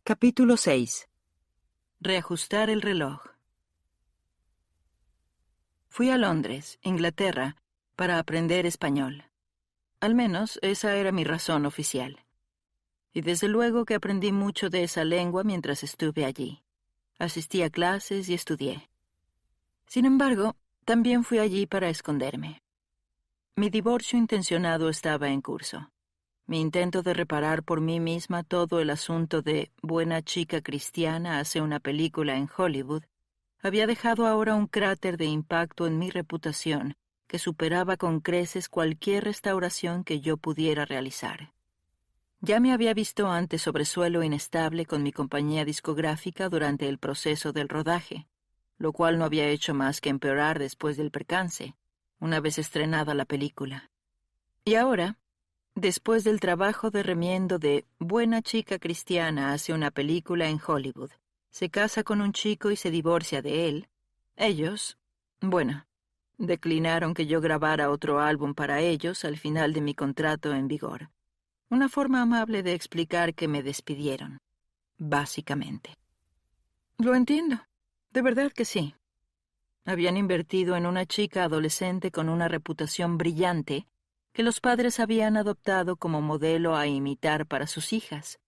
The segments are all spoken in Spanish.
Capítulo 6. Reajustar el reloj. Fui a Londres, Inglaterra, para aprender español. Al menos esa era mi razón oficial. Y desde luego que aprendí mucho de esa lengua mientras estuve allí. Asistí a clases y estudié. Sin embargo, también fui allí para esconderme. Mi divorcio intencionado estaba en curso. Mi intento de reparar por mí misma todo el asunto de buena chica cristiana hace una película en Hollywood había dejado ahora un cráter de impacto en mi reputación que superaba con creces cualquier restauración que yo pudiera realizar. Ya me había visto antes sobre suelo inestable con mi compañía discográfica durante el proceso del rodaje, lo cual no había hecho más que empeorar después del percance, una vez estrenada la película. Y ahora, después del trabajo de remiendo de buena chica cristiana hace una película en Hollywood, se casa con un chico y se divorcia de él, ellos, declinaron que yo grabara otro álbum para ellos al final de mi contrato en vigor. Una forma amable de explicar que me despidieron, básicamente. Lo entiendo, de verdad que sí. Habían invertido en una chica adolescente con una reputación brillante que los padres habían adoptado como modelo a imitar para sus hijas.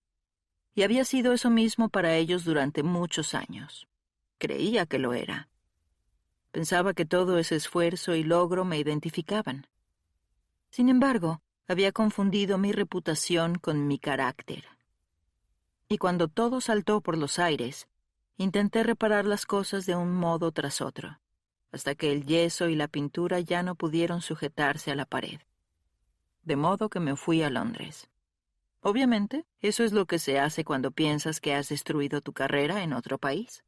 Y había sido eso mismo para ellos durante muchos años. Creía que lo era. Pensaba que todo ese esfuerzo y logro me identificaban. Sin embargo, había confundido mi reputación con mi carácter. Y cuando todo saltó por los aires, intenté reparar las cosas de un modo tras otro, hasta que el yeso y la pintura ya no pudieron sujetarse a la pared. De modo que me fui a Londres. Obviamente, eso es lo que se hace cuando piensas que has destruido tu carrera en otro país.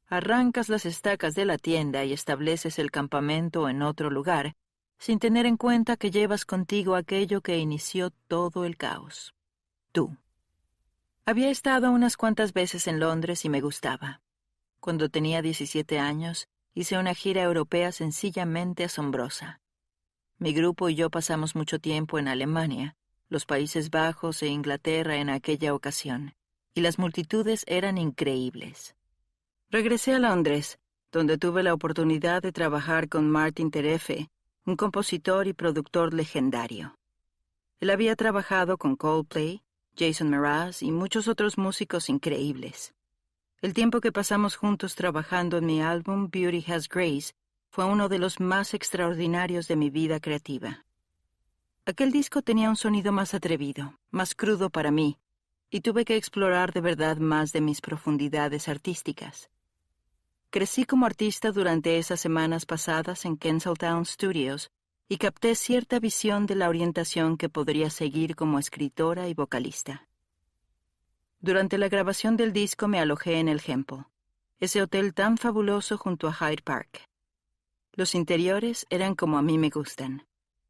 Arrancas las estacas de la tienda y estableces el campamento en otro lugar, sin tener en cuenta que llevas contigo aquello que inició todo el caos. Tú. Había estado unas cuantas veces en Londres y me gustaba. Cuando tenía 17 años, hice una gira europea sencillamente asombrosa. Mi grupo y yo pasamos mucho tiempo en Alemania, los Países Bajos e Inglaterra en aquella ocasión, y las multitudes eran increíbles. Regresé a Londres, donde tuve la oportunidad de trabajar con Martin Terefe, un compositor y productor legendario. Él había trabajado con Coldplay, Jason Mraz y muchos otros músicos increíbles. El tiempo que pasamos juntos trabajando en mi álbum Beauty Has Grace fue uno de los más extraordinarios de mi vida creativa. Aquel disco tenía un sonido más atrevido, más crudo para mí, y tuve que explorar de verdad más de mis profundidades artísticas. Crecí como artista durante esas semanas pasadas en Tinseltown Studios y capté cierta visión de la orientación que podría seguir como escritora y vocalista. Durante la grabación del disco me alojé en el Hempel, ese hotel tan fabuloso junto a Hyde Park. Los interiores eran como a mí me gustan.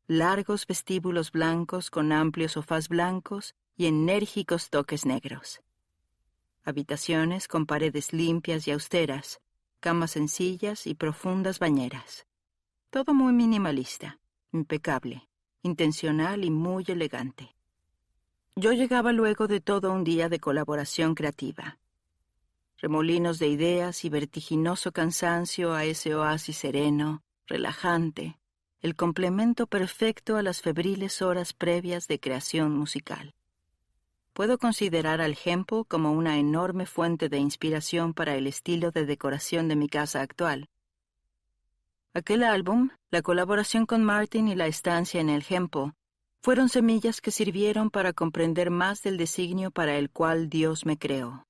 Largos vestíbulos blancos con amplios sofás blancos y enérgicos toques negros. Habitaciones con paredes limpias y austeras, camas sencillas y profundas bañeras. Todo muy minimalista, impecable, intencional y muy elegante. Yo llegaba luego de todo un día de colaboración creativa. Remolinos de ideas y vertiginoso cansancio a ese oasis sereno, relajante, el complemento perfecto a las febriles horas previas de creación musical. Puedo considerar al Hempel como una enorme fuente de inspiración para el estilo de decoración de mi casa actual. Aquel álbum, la colaboración con Martin y la estancia en el Hempel, fueron semillas que sirvieron para comprender más del designio para el cual Dios me creó,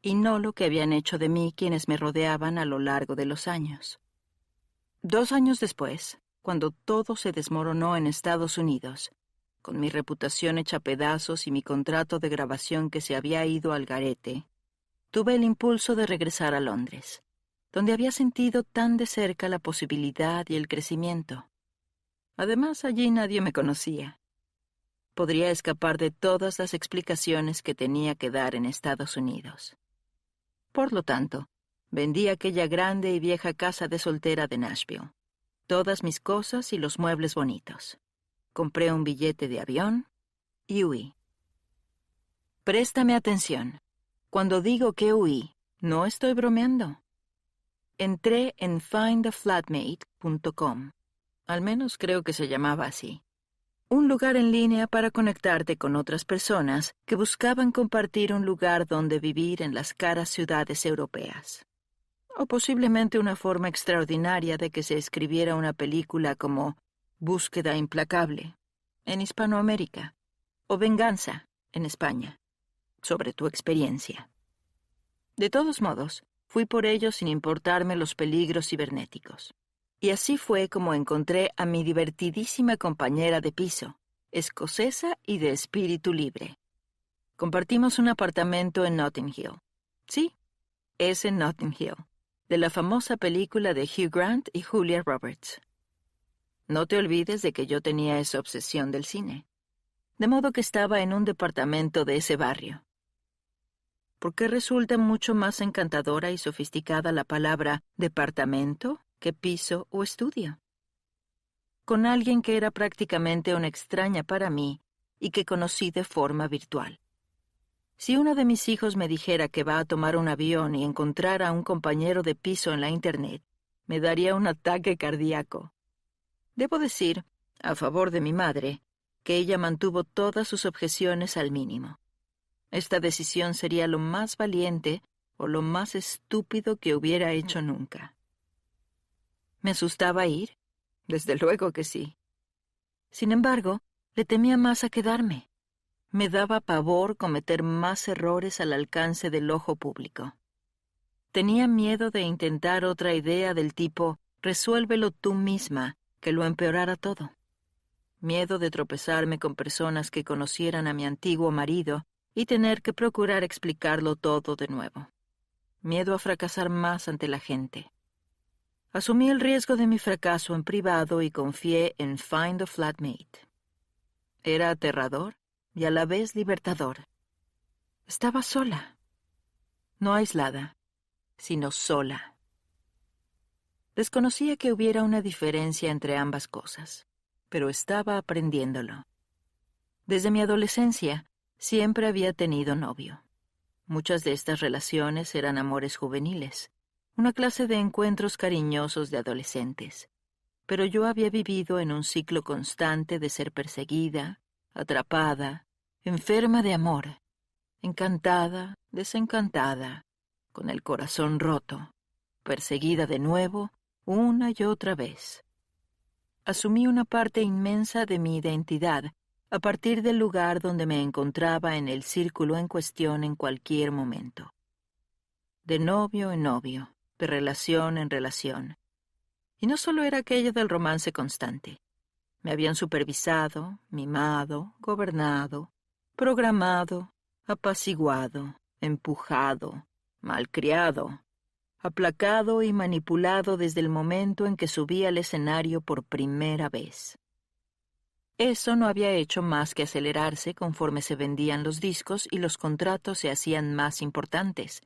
y no lo que habían hecho de mí quienes me rodeaban a lo largo de los años. 2 años después, cuando todo se desmoronó en Estados Unidos, con mi reputación hecha pedazos y mi contrato de grabación que se había ido al garete, tuve el impulso de regresar a Londres, donde había sentido tan de cerca la posibilidad y el crecimiento. Además, allí nadie me conocía. Podría escapar de todas las explicaciones que tenía que dar en Estados Unidos. Por lo tanto, vendí aquella grande y vieja casa de soltera de Nashville, todas mis cosas y los muebles bonitos. Compré un billete de avión y huí. Préstame atención. Cuando digo que huí, no estoy bromeando. Entré en findaflatmate.com. Al menos creo que se llamaba así. Un lugar en línea para conectarte con otras personas que buscaban compartir un lugar donde vivir en las caras ciudades europeas. O posiblemente una forma extraordinaria de que se escribiera una película como Búsqueda implacable, en Hispanoamérica, o Venganza, en España, sobre tu experiencia. De todos modos, fui por ello sin importarme los peligros cibernéticos. Y así fue como encontré a mi divertidísima compañera de piso, escocesa y de espíritu libre. Compartimos un apartamento en Notting Hill. Sí, es en Notting Hill, de la famosa película de Hugh Grant y Julia Roberts. No te olvides de que yo tenía esa obsesión del cine, de modo que estaba en un departamento de ese barrio. ¿Por qué resulta mucho más encantadora y sofisticada la palabra departamento que piso o estudio? Con alguien que era prácticamente una extraña para mí y que conocí de forma virtual. Si uno de mis hijos me dijera que va a tomar un avión y encontrar a un compañero de piso en la Internet, me daría un ataque cardíaco. Debo decir, a favor de mi madre, que ella mantuvo todas sus objeciones al mínimo. Esta decisión sería lo más valiente o lo más estúpido que hubiera hecho nunca. ¿Me asustaba ir? Desde luego que sí. Sin embargo, le temía más a quedarme. Me daba pavor cometer más errores al alcance del ojo público. Tenía miedo de intentar otra idea del tipo «resuélvelo tú misma», que lo empeorara todo. Miedo de tropezarme con personas que conocieran a mi antiguo marido y tener que procurar explicarlo todo de nuevo. Miedo a fracasar más ante la gente. Asumí el riesgo de mi fracaso en privado y confié en Find a Flatmate. Era aterrador y a la vez libertador. Estaba sola. No aislada, sino sola. Desconocía que hubiera una diferencia entre ambas cosas, pero estaba aprendiéndolo. Desde mi adolescencia, siempre había tenido novio. Muchas de estas relaciones eran amores juveniles, una clase de encuentros cariñosos de adolescentes. Pero yo había vivido en un ciclo constante de ser perseguida, atrapada, enferma de amor, encantada, desencantada, con el corazón roto, perseguida de nuevo, una y otra vez. Asumí una parte inmensa de mi identidad a partir del lugar donde me encontraba en el círculo en cuestión en cualquier momento. De novio en novio, de relación en relación. Y no solo era aquello del romance constante. Me habían supervisado, mimado, gobernado, programado, apaciguado, empujado, malcriado, aplacado y manipulado desde el momento en que subí al escenario por primera vez. Eso no había hecho más que acelerarse conforme se vendían los discos y los contratos se hacían más importantes,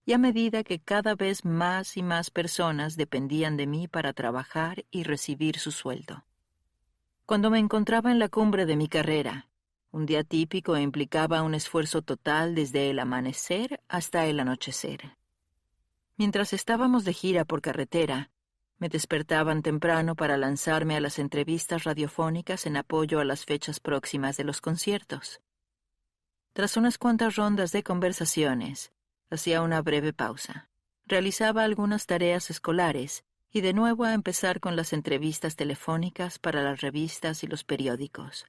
y a medida que cada vez más y más personas dependían de mí para trabajar y recibir su sueldo. Cuando me encontraba en la cumbre de mi carrera, un día típico implicaba un esfuerzo total desde el amanecer hasta el anochecer. Mientras estábamos de gira por carretera, me despertaban temprano para lanzarme a las entrevistas radiofónicas en apoyo a las fechas próximas de los conciertos. Tras unas cuantas rondas de conversaciones, hacía una breve pausa, realizaba algunas tareas escolares y de nuevo a empezar con las entrevistas telefónicas para las revistas y los periódicos.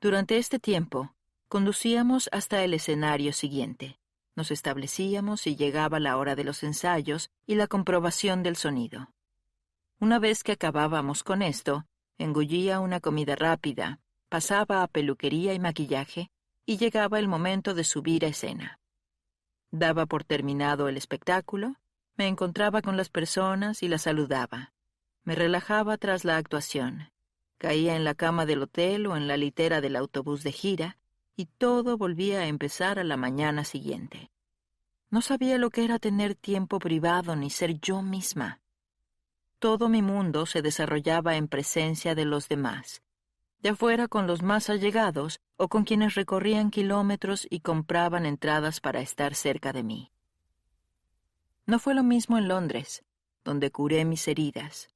Durante este tiempo, conducíamos hasta el escenario siguiente. Nos establecíamos y llegaba la hora de los ensayos y la comprobación del sonido. Una vez que acabábamos con esto, engullía una comida rápida, pasaba a peluquería y maquillaje y llegaba el momento de subir a escena. Daba por terminado el espectáculo, me encontraba con las personas y las saludaba. Me relajaba tras la actuación. Caía en la cama del hotel o en la litera del autobús de gira y todo volvía a empezar a la mañana siguiente. No sabía lo que era tener tiempo privado ni ser yo misma. Todo mi mundo se desarrollaba en presencia de los demás, de afuera con los más allegados o con quienes recorrían kilómetros y compraban entradas para estar cerca de mí. No fue lo mismo en Londres, donde curé mis heridas.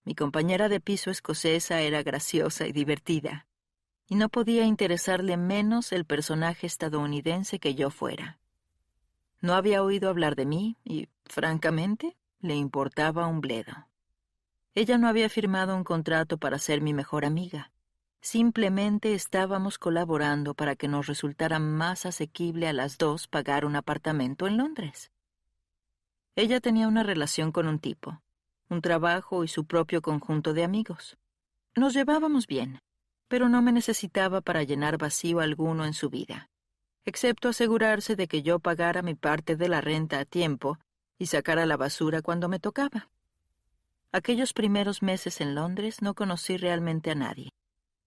Mi compañera de piso escocesa era graciosa y divertida, y no podía interesarle menos el personaje estadounidense que yo fuera. No había oído hablar de mí y, francamente, le importaba un bledo. Ella no había firmado un contrato para ser mi mejor amiga. Simplemente estábamos colaborando para que nos resultara más asequible a las dos pagar un apartamento en Londres. Ella tenía una relación con un tipo, un trabajo y su propio conjunto de amigos. Nos llevábamos bien, pero no me necesitaba para llenar vacío alguno en su vida, excepto asegurarse de que yo pagara mi parte de la renta a tiempo y sacara la basura cuando me tocaba. Aquellos primeros meses en Londres no conocí realmente a nadie.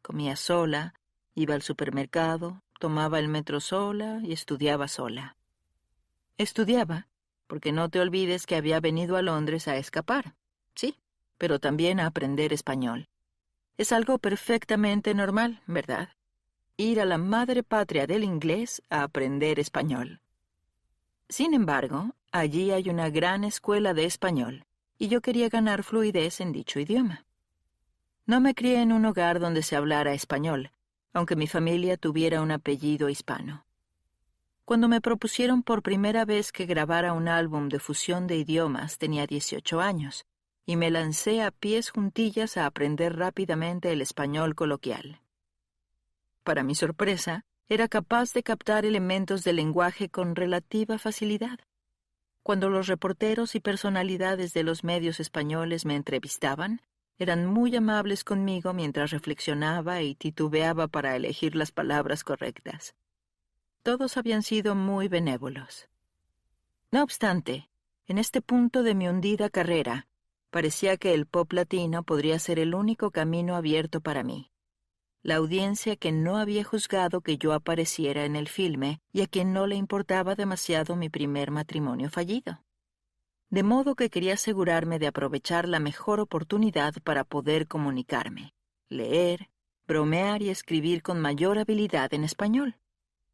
Comía sola, iba al supermercado, tomaba el metro sola y estudiaba sola. Estudiaba, porque no te olvides que había venido a Londres a escapar, sí, pero también a aprender español. Es algo perfectamente normal, ¿verdad? Ir a la madre patria del inglés a aprender español. Sin embargo, allí hay una gran escuela de español, y yo quería ganar fluidez en dicho idioma. No me crié en un hogar donde se hablara español, aunque mi familia tuviera un apellido hispano. Cuando me propusieron por primera vez que grabara un álbum de fusión de idiomas, tenía 18 años, y me lancé a pies juntillas a aprender rápidamente el español coloquial. Para mi sorpresa, era capaz de captar elementos del lenguaje con relativa facilidad. Cuando los reporteros y personalidades de los medios españoles me entrevistaban, eran muy amables conmigo mientras reflexionaba y titubeaba para elegir las palabras correctas. Todos habían sido muy benévolos. No obstante, en este punto de mi hundida carrera, parecía que el pop latino podría ser el único camino abierto para mí. La audiencia que no había juzgado que yo apareciera en el filme y a quien no le importaba demasiado mi primer matrimonio fallido. De modo que quería asegurarme de aprovechar la mejor oportunidad para poder comunicarme, leer, bromear y escribir con mayor habilidad en español.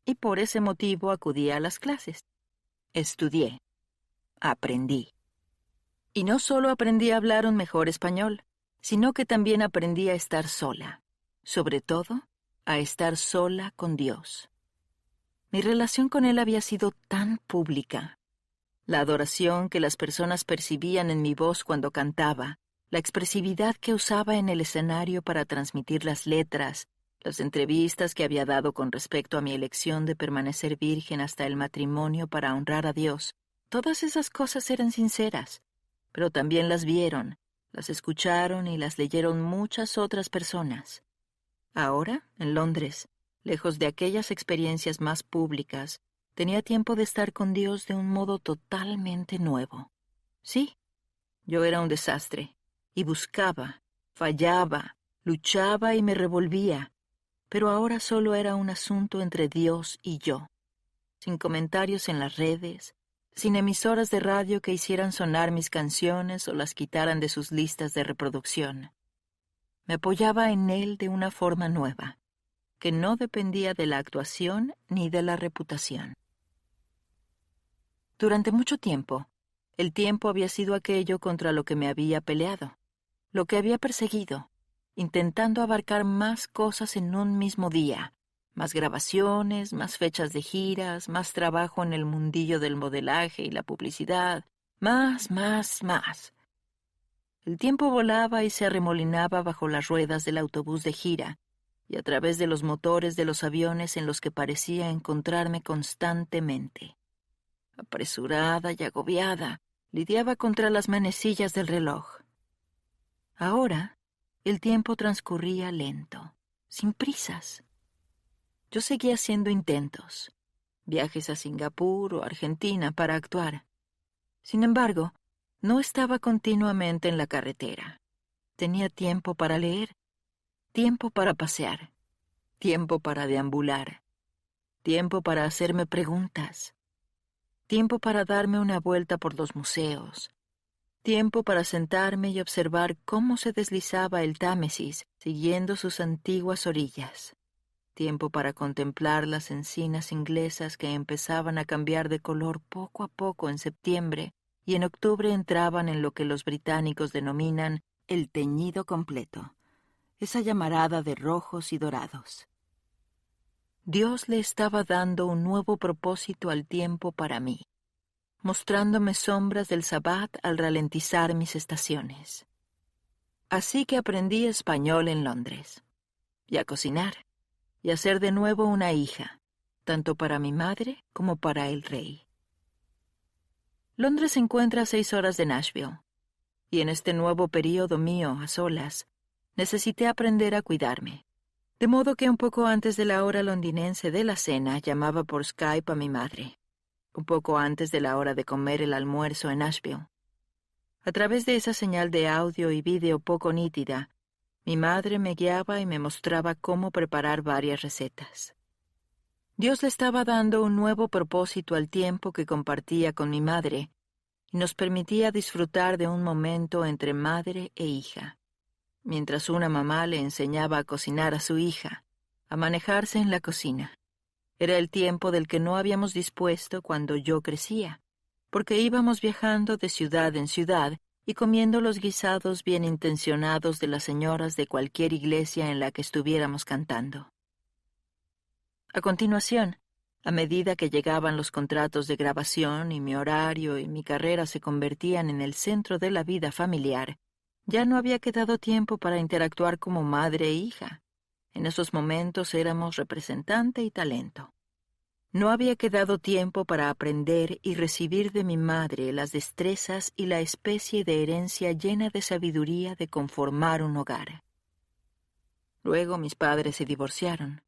Y por ese motivo acudí a las clases. Estudié. Aprendí. Y no solo aprendí a hablar un mejor español, sino que también aprendí a estar sola. Sobre todo, a estar sola con Dios. Mi relación con Él había sido tan pública. La adoración que las personas percibían en mi voz cuando cantaba, la expresividad que usaba en el escenario para transmitir las letras, las entrevistas que había dado con respecto a mi elección de permanecer virgen hasta el matrimonio para honrar a Dios, todas esas cosas eran sinceras, pero también las vieron, las escucharon y las leyeron muchas otras personas. Ahora, en Londres, lejos de aquellas experiencias más públicas, tenía tiempo de estar con Dios de un modo totalmente nuevo. Sí, yo era un desastre, y buscaba, fallaba, luchaba y me revolvía, pero ahora solo era un asunto entre Dios y yo, sin comentarios en las redes, sin emisoras de radio que hicieran sonar mis canciones o las quitaran de sus listas de reproducción. Me apoyaba en Él de una forma nueva, que no dependía de la actuación ni de la reputación. Durante mucho tiempo, el tiempo había sido aquello contra lo que me había peleado, lo que había perseguido, intentando abarcar más cosas en un mismo día, más grabaciones, más fechas de giras, más trabajo en el mundillo del modelaje y la publicidad, más. El tiempo volaba y se arremolinaba bajo las ruedas del autobús de gira y a través de los motores de los aviones en los que parecía encontrarme constantemente. Apresurada y agobiada, lidiaba contra las manecillas del reloj. Ahora, el tiempo transcurría lento, sin prisas. Yo seguía haciendo intentos, viajes a Singapur o Argentina para actuar. Sin embargo, no estaba continuamente en la carretera. Tenía tiempo para leer, tiempo para pasear, tiempo para deambular, tiempo para hacerme preguntas, tiempo para darme una vuelta por los museos, tiempo para sentarme y observar cómo se deslizaba el Támesis siguiendo sus antiguas orillas, tiempo para contemplar las encinas inglesas que empezaban a cambiar de color poco a poco en septiembre y en octubre entraban en lo que los británicos denominan el teñido completo, esa llamarada de rojos y dorados. Dios le estaba dando un nuevo propósito al tiempo para mí, mostrándome sombras del sabbat al ralentizar mis estaciones. Así que aprendí español en Londres, y a cocinar, y a ser de nuevo una hija, tanto para mi madre como para el rey. Londres se encuentra a 6 horas de Nashville, y en este nuevo período mío a solas, necesité aprender a cuidarme. De modo que un poco antes de la hora londinense de la cena llamaba por Skype a mi madre, un poco antes de la hora de comer el almuerzo en Nashville. A través de esa señal de audio y vídeo poco nítida, mi madre me guiaba y me mostraba cómo preparar varias recetas. Dios le estaba dando un nuevo propósito al tiempo que compartía con mi madre y nos permitía disfrutar de un momento entre madre e hija, mientras una mamá le enseñaba a cocinar a su hija, a manejarse en la cocina. Era el tiempo del que no habíamos dispuesto cuando yo crecía, porque íbamos viajando de ciudad en ciudad y comiendo los guisados bien intencionados de las señoras de cualquier iglesia en la que estuviéramos cantando. A continuación, a medida que llegaban los contratos de grabación y mi horario y mi carrera se convertían en el centro de la vida familiar, ya no había quedado tiempo para interactuar como madre e hija. En esos momentos éramos representante y talento. No había quedado tiempo para aprender y recibir de mi madre las destrezas y la especie de herencia llena de sabiduría de conformar un hogar. Luego mis padres se divorciaron.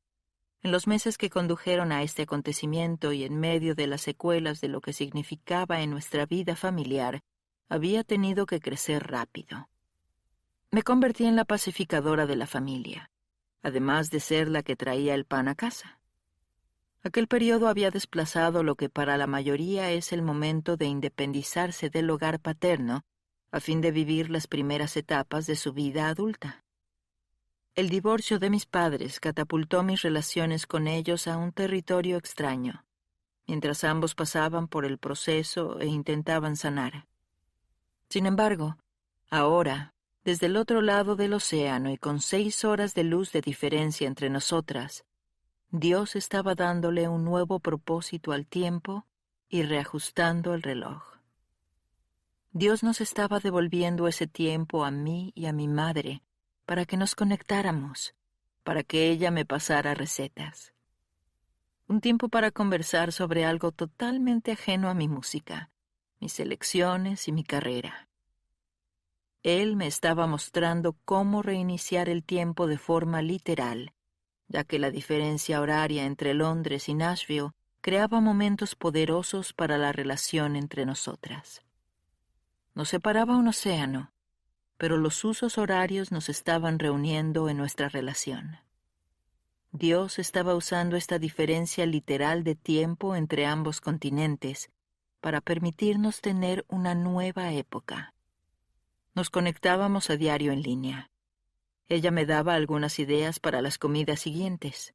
En los meses que condujeron a este acontecimiento y en medio de las secuelas de lo que significaba en nuestra vida familiar, había tenido que crecer rápido. Me convertí en la pacificadora de la familia, además de ser la que traía el pan a casa. Aquel periodo había desplazado lo que para la mayoría es el momento de independizarse del hogar paterno a fin de vivir las primeras etapas de su vida adulta. El divorcio de mis padres catapultó mis relaciones con ellos a un territorio extraño, mientras ambos pasaban por el proceso e intentaban sanar. Sin embargo, ahora, desde el otro lado del océano y con 6 horas de luz de diferencia entre nosotras, Dios estaba dándole un nuevo propósito al tiempo y reajustando el reloj. Dios nos estaba devolviendo ese tiempo a mí y a mi madre para que nos conectáramos, para que ella me pasara recetas. Un tiempo para conversar sobre algo totalmente ajeno a mi música, mis elecciones y mi carrera. Él me estaba mostrando cómo reiniciar el tiempo de forma literal, ya que la diferencia horaria entre Londres y Nashville creaba momentos poderosos para la relación entre nosotras. Nos separaba un océano, pero los usos horarios nos estaban reuniendo en nuestra relación. Dios estaba usando esta diferencia literal de tiempo entre ambos continentes para permitirnos tener una nueva época. Nos conectábamos a diario en línea. Ella me daba algunas ideas para las comidas siguientes.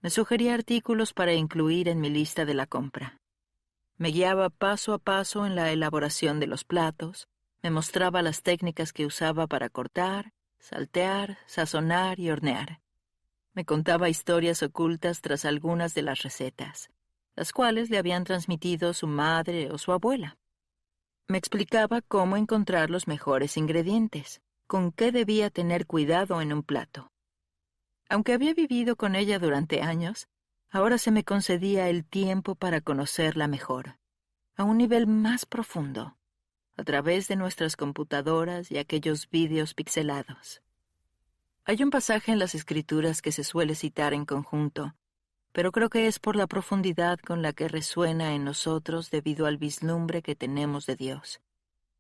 Me sugería artículos para incluir en mi lista de la compra. Me guiaba paso a paso en la elaboración de los platos, me mostraba las técnicas que usaba para cortar, saltear, sazonar y hornear. Me contaba historias ocultas tras algunas de las recetas, las cuales le habían transmitido su madre o su abuela. Me explicaba cómo encontrar los mejores ingredientes, con qué debía tener cuidado en un plato. Aunque había vivido con ella durante años, ahora se me concedía el tiempo para conocerla mejor, a un nivel más profundo, a través de nuestras computadoras y aquellos vídeos pixelados. Hay un pasaje en las Escrituras que se suele citar en conjunto, pero creo que es por la profundidad con la que resuena en nosotros debido al vislumbre que tenemos de Dios,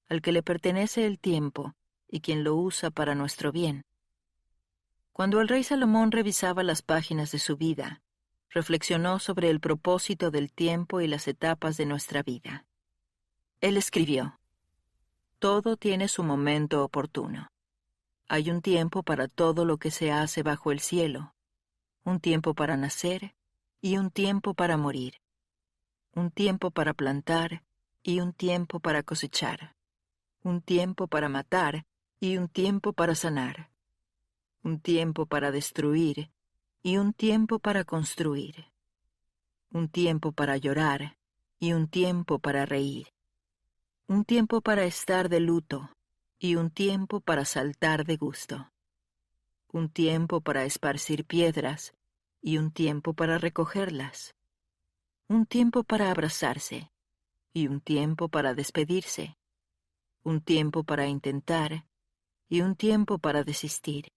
al que le pertenece el tiempo y quien lo usa para nuestro bien. Cuando el rey Salomón revisaba las páginas de su vida, reflexionó sobre el propósito del tiempo y las etapas de nuestra vida. Él escribió: «Todo tiene su momento oportuno. Hay un tiempo para todo lo que se hace bajo el cielo, un tiempo para nacer y un tiempo para morir, un tiempo para plantar y un tiempo para cosechar, un tiempo para matar y un tiempo para sanar, un tiempo para destruir y un tiempo para construir, un tiempo para llorar y un tiempo para reír, un tiempo para estar de luto y un tiempo para saltar de gusto, un tiempo para esparcir piedras y un tiempo para recogerlas, un tiempo para abrazarse y un tiempo para despedirse, un tiempo para intentar y un tiempo para desistir,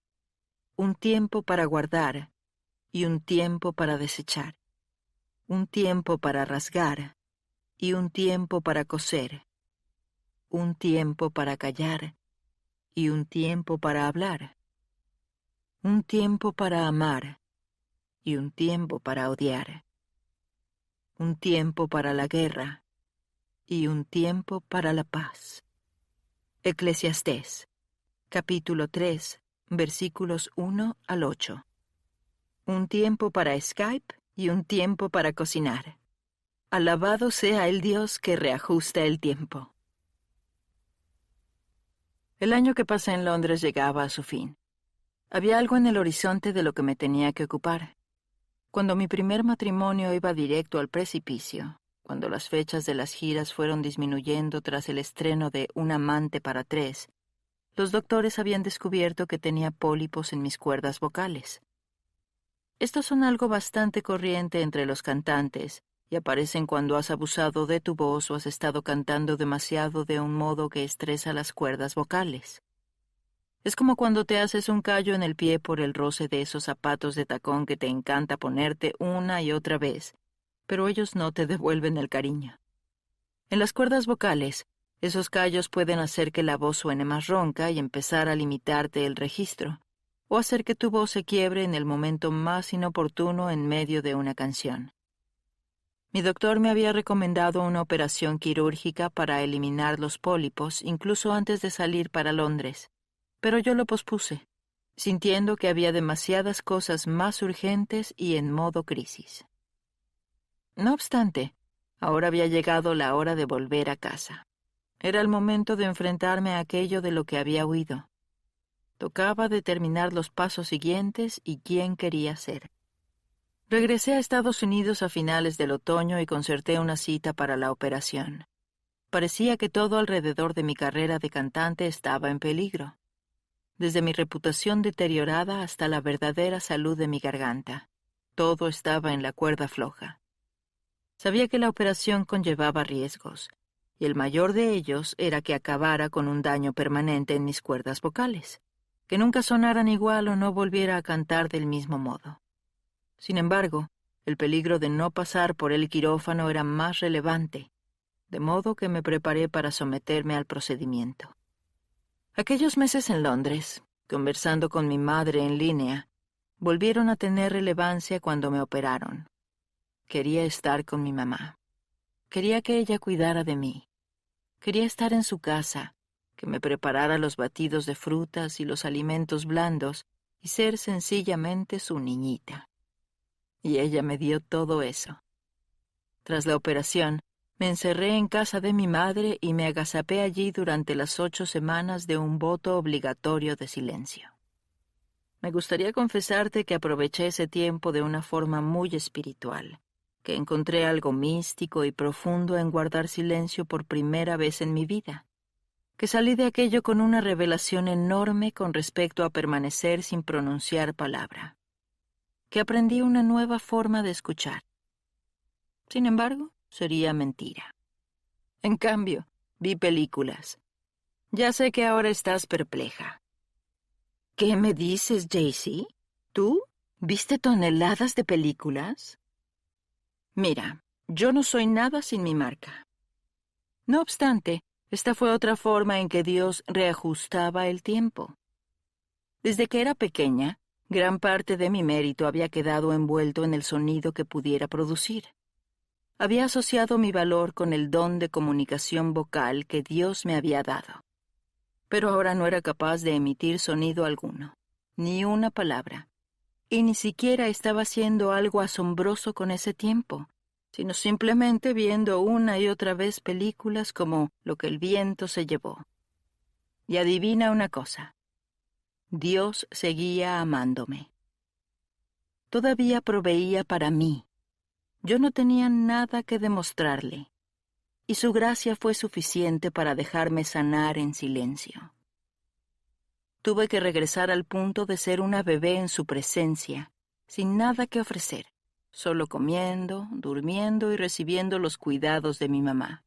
un tiempo para guardar y un tiempo para desechar, un tiempo para rasgar y un tiempo para coser, un tiempo para callar y un tiempo para hablar, un tiempo para amar y un tiempo para odiar, un tiempo para la guerra y un tiempo para la paz. Eclesiastés, capítulo 3, versículos 1 al 8. Un tiempo para Skype y un tiempo para cocinar. Alabado sea el Dios que reajusta el tiempo. El año que pasé en Londres llegaba a su fin. Había algo en el horizonte de lo que me tenía que ocupar. Cuando mi primer matrimonio iba directo al precipicio, cuando las fechas de las giras fueron disminuyendo tras el estreno de Un amante para tres, los doctores habían descubierto que tenía pólipos en mis cuerdas vocales. Estos son algo bastante corriente entre los cantantes y aparecen cuando has abusado de tu voz o has estado cantando demasiado de un modo que estresa las cuerdas vocales. Es como cuando te haces un callo en el pie por el roce de esos zapatos de tacón que te encanta ponerte una y otra vez, pero ellos no te devuelven el cariño. En las cuerdas vocales, esos callos pueden hacer que la voz suene más ronca y empezar a limitarte el registro, o hacer que tu voz se quiebre en el momento más inoportuno en medio de una canción. Mi doctor me había recomendado una operación quirúrgica para eliminar los pólipos incluso antes de salir para Londres, pero yo lo pospuse, sintiendo que había demasiadas cosas más urgentes y en modo crisis. No obstante, ahora había llegado la hora de volver a casa. Era el momento de enfrentarme a aquello de lo que había huido. Tocaba determinar los pasos siguientes y quién quería ser. Regresé a Estados Unidos a finales del otoño y concerté una cita para la operación. Parecía que todo alrededor de mi carrera de cantante estaba en peligro, desde mi reputación deteriorada hasta la verdadera salud de mi garganta. Todo estaba en la cuerda floja. Sabía que la operación conllevaba riesgos, y el mayor de ellos era que acabara con un daño permanente en mis cuerdas vocales, que nunca sonaran igual o no volviera a cantar del mismo modo. Sin embargo, el peligro de no pasar por el quirófano era más relevante, de modo que me preparé para someterme al procedimiento. Aquellos meses en Londres, conversando con mi madre en línea, volvieron a tener relevancia cuando me operaron. Quería estar con mi mamá. Quería que ella cuidara de mí. Quería estar en su casa, que me preparara los batidos de frutas y los alimentos blandos y ser sencillamente su niñita. Y ella me dio todo eso. Tras la operación, me encerré en casa de mi madre y me agazapé allí durante las 8 semanas de un voto obligatorio de silencio. Me gustaría confesarte que aproveché ese tiempo de una forma muy espiritual, que encontré algo místico y profundo en guardar silencio por primera vez en mi vida, que salí de aquello con una revelación enorme con respecto a permanecer sin pronunciar palabra, que aprendí una nueva forma de escuchar. Sin embargo, sería mentira. En cambio, vi películas. Ya sé que ahora estás perpleja. ¿Qué me dices, Jaycee? ¿Tú viste toneladas de películas? Mira, yo no soy nada sin mi marca. No obstante, esta fue otra forma en que Dios reajustaba el tiempo. Desde que era pequeña, gran parte de mi mérito había quedado envuelto en el sonido que pudiera producir. Había asociado mi valor con el don de comunicación vocal que Dios me había dado. Pero ahora no era capaz de emitir sonido alguno, ni una palabra, Y ni siquiera estaba haciendo algo asombroso con ese tiempo, sino simplemente viendo una y otra vez películas como Lo que el viento se llevó. Y adivina una cosa, Dios seguía amándome. Todavía proveía para mí. Yo no tenía nada que demostrarle, y su gracia fue suficiente para dejarme sanar en silencio. Tuve que regresar al punto de ser una bebé en su presencia, sin nada que ofrecer, solo comiendo, durmiendo y recibiendo los cuidados de mi mamá.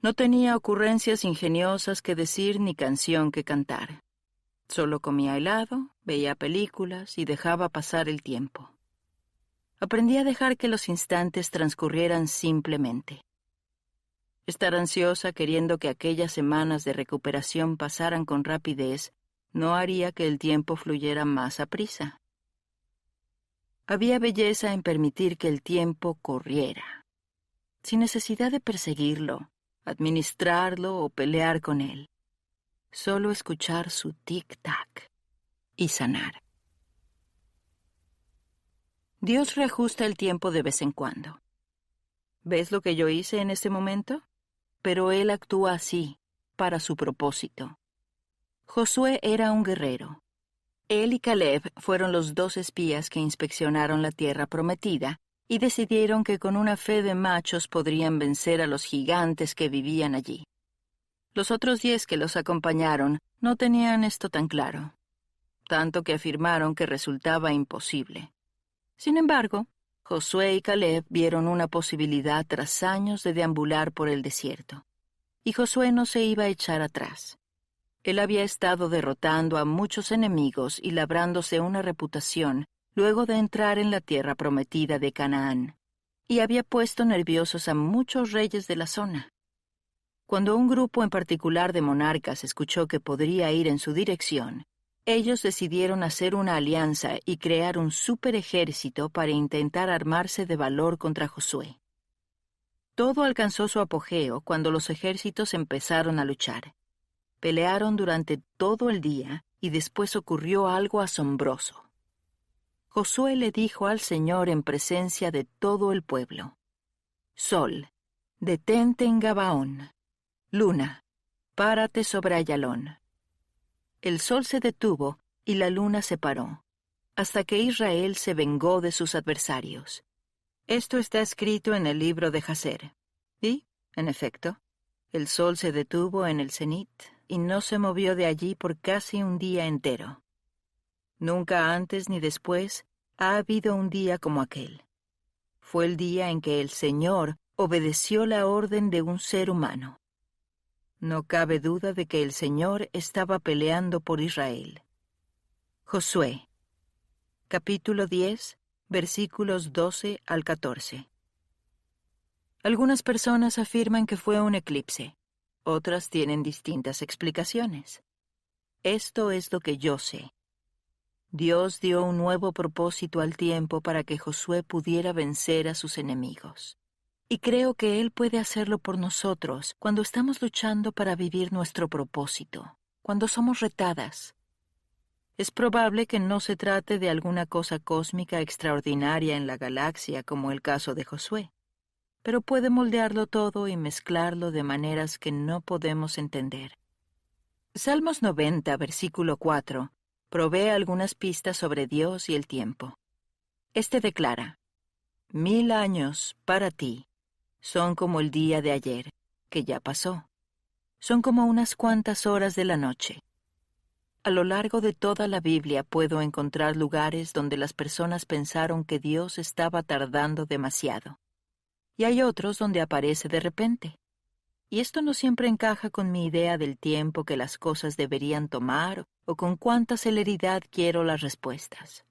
No tenía ocurrencias ingeniosas que decir ni canción que cantar. Solo comía helado, veía películas y dejaba pasar el tiempo. Aprendí a dejar que los instantes transcurrieran simplemente. Estar ansiosa queriendo que aquellas semanas de recuperación pasaran con rapidez no haría que el tiempo fluyera más aprisa. Había belleza en permitir que el tiempo corriera, sin necesidad de perseguirlo, administrarlo o pelear con él. Solo escuchar su tic-tac y sanar. Dios reajusta el tiempo de vez en cuando. ¿Ves lo que yo hice en este momento? Pero Él actúa así, para su propósito. Josué era un guerrero. Él y Caleb fueron los 2 espías que inspeccionaron la tierra prometida y decidieron que con una fe de machos podrían vencer a los gigantes que vivían allí. Los otros 10 que los acompañaron no tenían esto tan claro, tanto que afirmaron que resultaba imposible. Sin embargo, Josué y Caleb vieron una posibilidad tras años de deambular por el desierto. Y Josué no se iba a echar atrás. Él había estado derrotando a muchos enemigos y labrándose una reputación luego de entrar en la tierra prometida de Canaán, y había puesto nerviosos a muchos reyes de la zona. Cuando un grupo en particular de monarcas escuchó que podría ir en su dirección, ellos decidieron hacer una alianza y crear un superejército para intentar armarse de valor contra Josué. Todo alcanzó su apogeo cuando los ejércitos empezaron a luchar. Pelearon durante todo el día y después ocurrió algo asombroso. Josué le dijo al Señor en presencia de todo el pueblo: Sol, detente en Gabaón. Luna, párate sobre Ayalón. El sol se detuvo y la luna se paró, hasta que Israel se vengó de sus adversarios. Esto está escrito en el libro de Jacer. Y, en efecto, el sol se detuvo en el cenit y no se movió de allí por casi un día entero. Nunca antes ni después ha habido un día como aquel. Fue el día en que el Señor obedeció la orden de un ser humano. No cabe duda de que el Señor estaba peleando por Israel. Josué, capítulo 10, versículos 12 al 14. Algunas personas afirman que fue un eclipse. Otras tienen distintas explicaciones. Esto es lo que yo sé. Dios dio un nuevo propósito al tiempo para que Josué pudiera vencer a sus enemigos. Y creo que Él puede hacerlo por nosotros cuando estamos luchando para vivir nuestro propósito, cuando somos retadas. Es probable que no se trate de alguna cosa cósmica extraordinaria en la galaxia como el caso de Josué, pero puede moldearlo todo y mezclarlo de maneras que no podemos entender. Salmos 90, versículo 4, provee algunas pistas sobre Dios y el tiempo. Este declara: 1000 años para ti son como el día de ayer, que ya pasó. Son como unas cuantas horas de la noche. A lo largo de toda la Biblia puedo encontrar lugares donde las personas pensaron que Dios estaba tardando demasiado. Y hay otros donde aparece de repente. Y esto no siempre encaja con mi idea del tiempo que las cosas deberían tomar o con cuánta celeridad quiero las respuestas.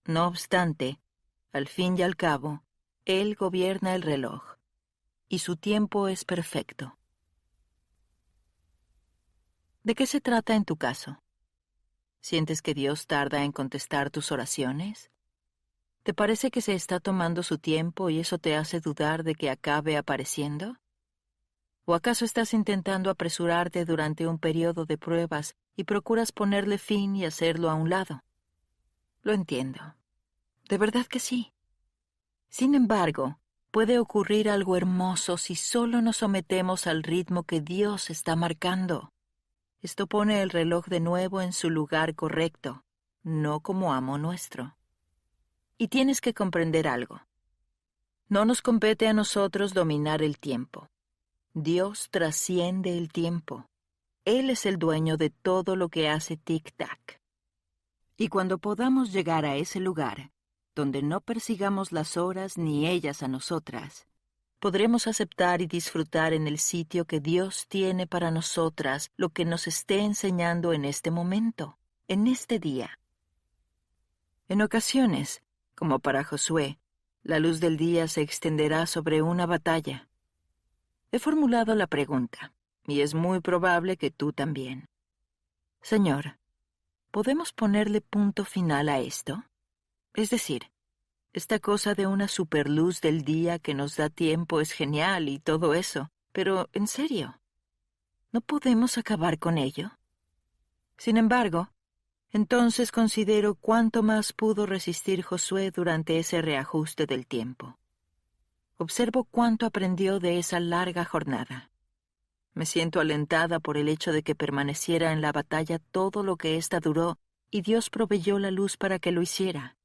No obstante, al fin y al cabo, Él gobierna el reloj, y su tiempo es perfecto. ¿De qué se trata en tu caso? ¿Sientes que Dios tarda en contestar tus oraciones? ¿Te parece que se está tomando su tiempo y eso te hace dudar de que acabe apareciendo? ¿O acaso estás intentando apresurarte durante un periodo de pruebas y procuras ponerle fin y hacerlo a un lado? Lo entiendo. De verdad que sí. Sin embargo, puede ocurrir algo hermoso si solo nos sometemos al ritmo que Dios está marcando. Esto pone el reloj de nuevo en su lugar correcto, no como amo nuestro. Y tienes que comprender algo. No nos compete a nosotros dominar el tiempo. Dios trasciende el tiempo. Él es el dueño de todo lo que hace tic-tac. Y cuando podamos llegar a ese lugar, donde no persigamos las horas ni ellas a nosotras, podremos aceptar y disfrutar en el sitio que Dios tiene para nosotras lo que nos esté enseñando en este momento, en este día. En ocasiones, como para Josué, la luz del día se extenderá sobre una batalla. He formulado la pregunta, y es muy probable que tú también. Señor, ¿podemos ponerle punto final a esto? Es decir, esta cosa de una superluz del día que nos da tiempo es genial y todo eso, pero en serio, ¿no podemos acabar con ello? Sin embargo, entonces considero cuánto más pudo resistir Josué durante ese reajuste del tiempo. Observo cuánto aprendió de esa larga jornada. Me siento alentada por el hecho de que permaneciera en la batalla todo lo que ésta duró, y Dios proveyó la luz para que lo hiciera.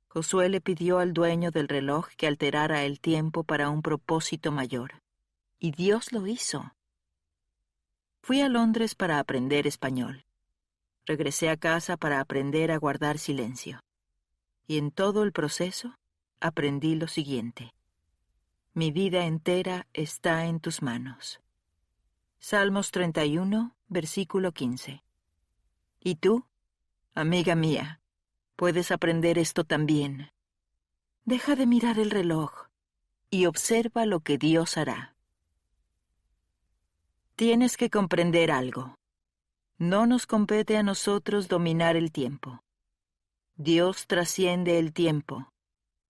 Josué le pidió al dueño del reloj que alterara el tiempo para un propósito mayor, y Dios lo hizo. Fui a Londres para aprender español. Regresé a casa para aprender a guardar silencio. Y en todo el proceso aprendí lo siguiente: mi vida entera está en tus manos. Salmos 31, versículo 15. ¿Y tú, amiga mía, puedes aprender esto también? Deja de mirar el reloj y observa lo que Dios hará. Tienes que comprender algo. No nos compete a nosotros dominar el tiempo. Dios trasciende el tiempo.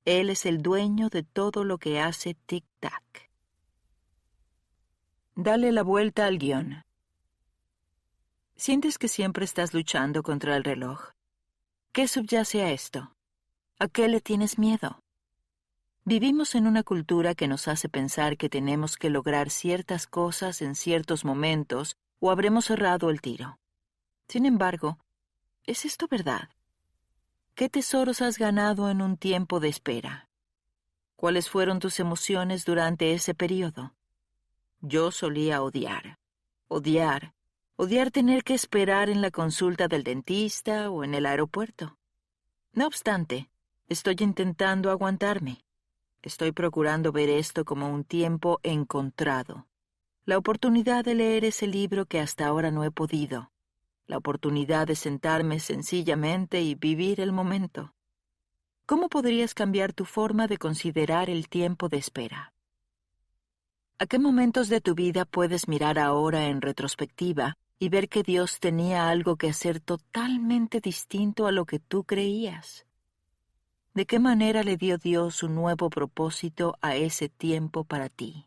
Él es el dueño de todo lo que hace tic-tac. Dale la vuelta al guión. ¿Sientes que siempre estás luchando contra el reloj? ¿Qué subyace a esto? ¿A qué le tienes miedo? Vivimos en una cultura que nos hace pensar que tenemos que lograr ciertas cosas en ciertos momentos o habremos errado el tiro. Sin embargo, ¿es esto verdad? ¿Qué tesoros has ganado en un tiempo de espera? ¿Cuáles fueron tus emociones durante ese periodo? Yo solía odiar tener que esperar en la consulta del dentista o en el aeropuerto. No obstante, estoy intentando aguantarme. Estoy procurando ver esto como un tiempo encontrado. La oportunidad de leer ese libro que hasta ahora no he podido. La oportunidad de sentarme sencillamente y vivir el momento. ¿Cómo podrías cambiar tu forma de considerar el tiempo de espera? ¿A qué momentos de tu vida puedes mirar ahora en retrospectiva y ver que Dios tenía algo que hacer totalmente distinto a lo que tú creías? ¿De qué manera le dio Dios un nuevo propósito a ese tiempo para ti?